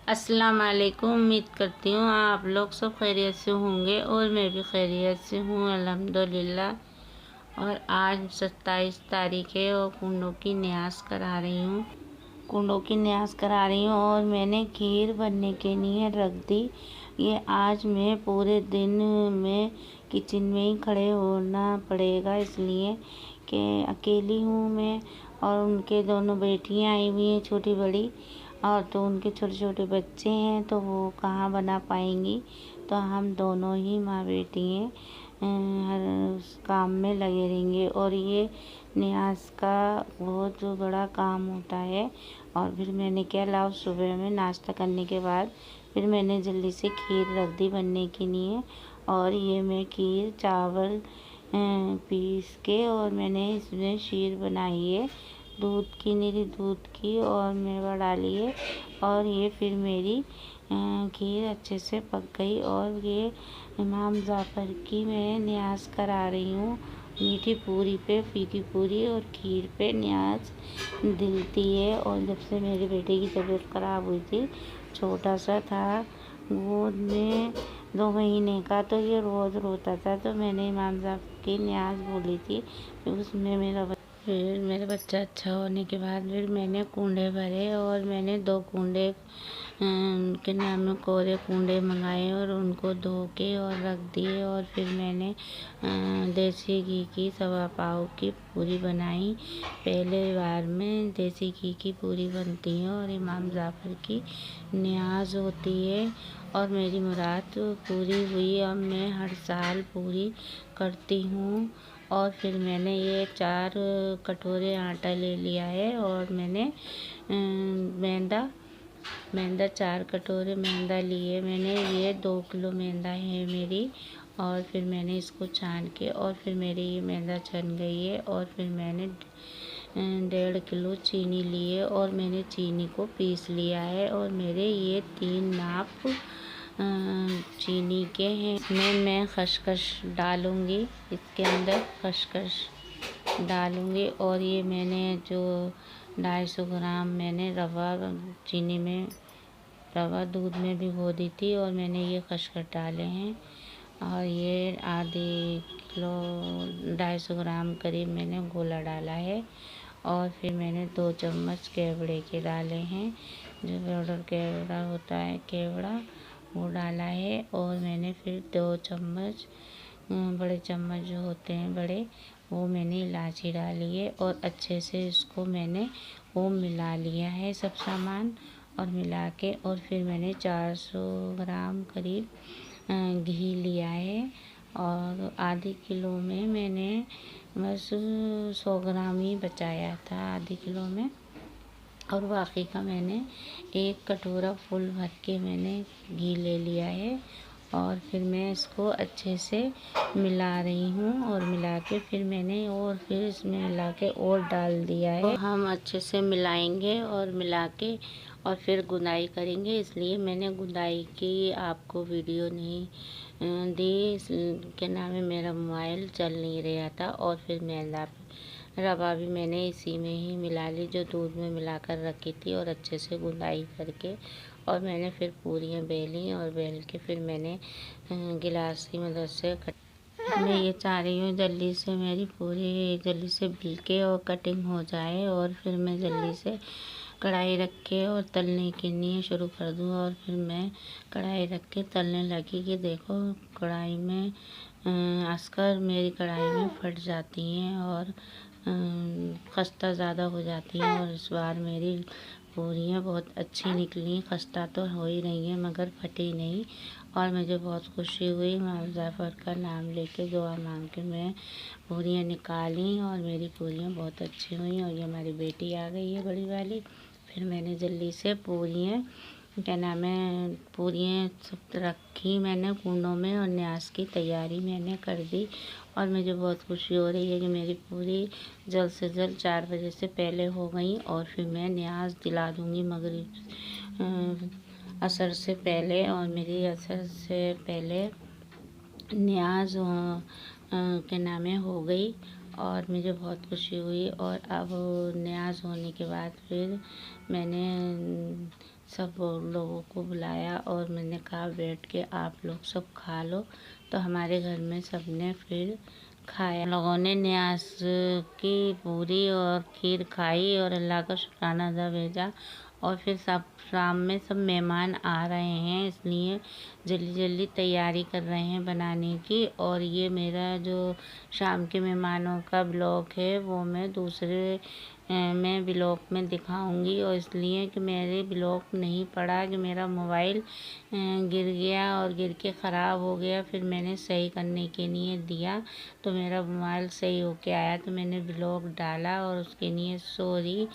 अस्सलाम वालेकुम। उम्मीद करती हूँ आप लोग सब खैरियत से होंगे और मैं भी खैरियत से हूँ अल्हम्दुलिल्लाह। और आज 27 तारीख है और कुंडों की न्यास करा रही हूँ। और मैंने खीर बनने के लिए रख दी। ये आज मैं पूरे दिन में किचन में ही खड़े होना पड़ेगा, इसलिए कि अकेली हूँ मैं और उनके दोनों बेटियाँ आई हुई हैं, छोटी बड़ी, और तो उनके छोटे छोटे बच्चे हैं, तो वो कहाँ बना पाएंगी। तो हम दोनों ही माँ बेटी हैं, हर काम में लगे रहेंगे। और ये न्यास का बहुत बड़ा काम होता है। और फिर मैंने क्या, लाओ सुबह में नाश्ता करने के बाद फिर मैंने जल्दी से खीर रख दी बनने के लिए। और ये मैं खीर चावल पीस के और मैंने इसमें शीर बनाई है, दूध की, निरी दूध की, और मेवा डाली है। और ये फिर मेरी खीर अच्छे से पक गई। और ये इमाम जाफ़र की मैं न्यास करा रही हूँ। मीठी पूरी पे फीकी पूरी और खीर पे न्याज दिलती है। और जब से मेरे बेटे की तबीयत ख़राब हुई थी, छोटा सा था गोद में 2 महीने का, तो ये रोज़ रोता था। तो मैंने इमाम साहब की न्याज बोली थी, उसमें फिर मेरा बच्चा अच्छा होने के बाद फिर मैंने कूंडे भरे और मैंने 2 कूंडे के नाम में कोरे कूंडे मंगाए और उनको धो के और रख दिए। और फिर मैंने देसी घी की 1.25 पाव की पूरी बनाई। पहले बार में देसी घी की पूरी बनती है और इमाम जाफ़र की न्याज होती है और मेरी मुराद पूरी हुई। अब मैं हर साल पूरी करती हूँ। और फिर मैंने ये 4 कटोरे आटा ले लिया है और मैंने मैदा 4 कटोरे मैदा लिए मैंने। ये 2 किलो मैदा है मेरी। और फिर मैंने इसको छान के और फिर मेरी ये मैदा छन गई है। और फिर मैंने 1.5 किलो चीनी लिए और मैंने चीनी को पीस लिया है। और मेरे ये 3 नाप चीनी के हैं। इसमें मैं खसखस डालूँगी, इसके अंदर खसखस डालूँगी। और ये मैंने जो 250 ग्राम मैंने रवा दूध में भिगो दी थी और मैंने ये खसखस डाले हैं। और ये आधी किलो 250 ग्राम करीब मैंने गोला डाला है। और फिर मैंने 2 चम्मच केवड़े के डाले हैं, जो पाउडर केवड़ा होता है, केवड़ा, वो डाला है। और मैंने फिर 2 चम्मच बड़े चम्मच जो होते हैं बड़े, वो मैंने इलायची डाली है। और अच्छे से इसको मैंने वो मिला लिया है सब सामान और मिला के। और फिर मैंने 400 ग्राम करीब घी लिया है। और आधी किलो में मैंने बस 100 ग्राम ही बचाया था आधी किलो में। और बाकी का मैंने 1 कटोरा फुल भर के मैंने घी ले लिया है। और फिर मैं इसको अच्छे से मिला रही हूँ और मिला के फिर मैंने और फिर इसमें मिला के और डाल दिया है। तो हम अच्छे से मिलाएंगे और मिला के और फिर गुंदाई करेंगे, इसलिए मैंने गुंदाई की आपको वीडियो नहीं दी। क्या नाम है, मेरा मोबाइल चल नहीं रहा था। और फिर मैदा रवा भी मैंने इसी में ही मिला ली, जो दूध में मिलाकर रखी थी, और अच्छे से गुंदाई करके और मैंने फिर पूरियाँ बेली और बेल के फिर मैंने गिलास की मदद से मैं ये चाह रही हूँ जल्दी से मेरी पूरी जल्दी से बिल के और कटिंग हो जाए। और फिर मैं जल्दी से कढ़ाई रख के और तलने के लिए शुरू कर दूँ। और फिर मैं कढ़ाई रख के तलने लगी कि देखो कढ़ाई में आजकल मेरी कढ़ाई में फट जाती हैं और खस्ता ज़्यादा हो जाती हैं। और इस बार मेरी पूरियाँ बहुत अच्छी निकली, खस्ता तो हो ही रही हैं मगर फटी नहीं। और मुझे बहुत खुशी हुई। इमाम जाफ़र का नाम लेके दुआ मांग के मैं पूरियाँ निकाली और मेरी पूरियाँ बहुत अच्छी हुई। और ये हमारी बेटी आ गई है बड़ी वाली। फिर मैंने जल्दी से पूरियाँ क्या नाम है पूरियाँ सब रखी मैंने कूंडों में और न्यास की तैयारी मैंने कर दी। और मुझे बहुत खुशी हो रही है कि मेरी पूरी जल्द से जल्द 4 बजे से पहले हो गई। और फिर मैं न्यास दिला दूँगी मगरिब असर से पहले। और मेरी असर से पहले न्याज के नाम हो गई और मुझे बहुत खुशी हुई। और अब न्याज होने के बाद फिर मैंने सब लोगों को बुलाया और मैंने कहा बैठ के आप लोग सब खा लो। तो हमारे घर में सबने फिर खाया। लोगों ने न्यास की पूरी और खीर खाई और अल्लाह का शुक्राना अदा भेजा। और फिर सब शाम में सब मेहमान आ रहे हैं, इसलिए जल्दी जल्दी तैयारी कर रहे हैं बनाने की। और ये मेरा जो शाम के मेहमानों का ब्लॉग है वो मैं दूसरे मैं ब्लॉग में दिखाऊंगी। और इसलिए कि मेरे ब्लॉग नहीं पड़ा कि मेरा मोबाइल गिर गया और गिर के ख़राब हो गया। फिर मैंने सही करने के लिए दिया तो मेरा मोबाइल सही होके आया, तो मैंने ब्लॉग डाला और उसके लिए सॉरी।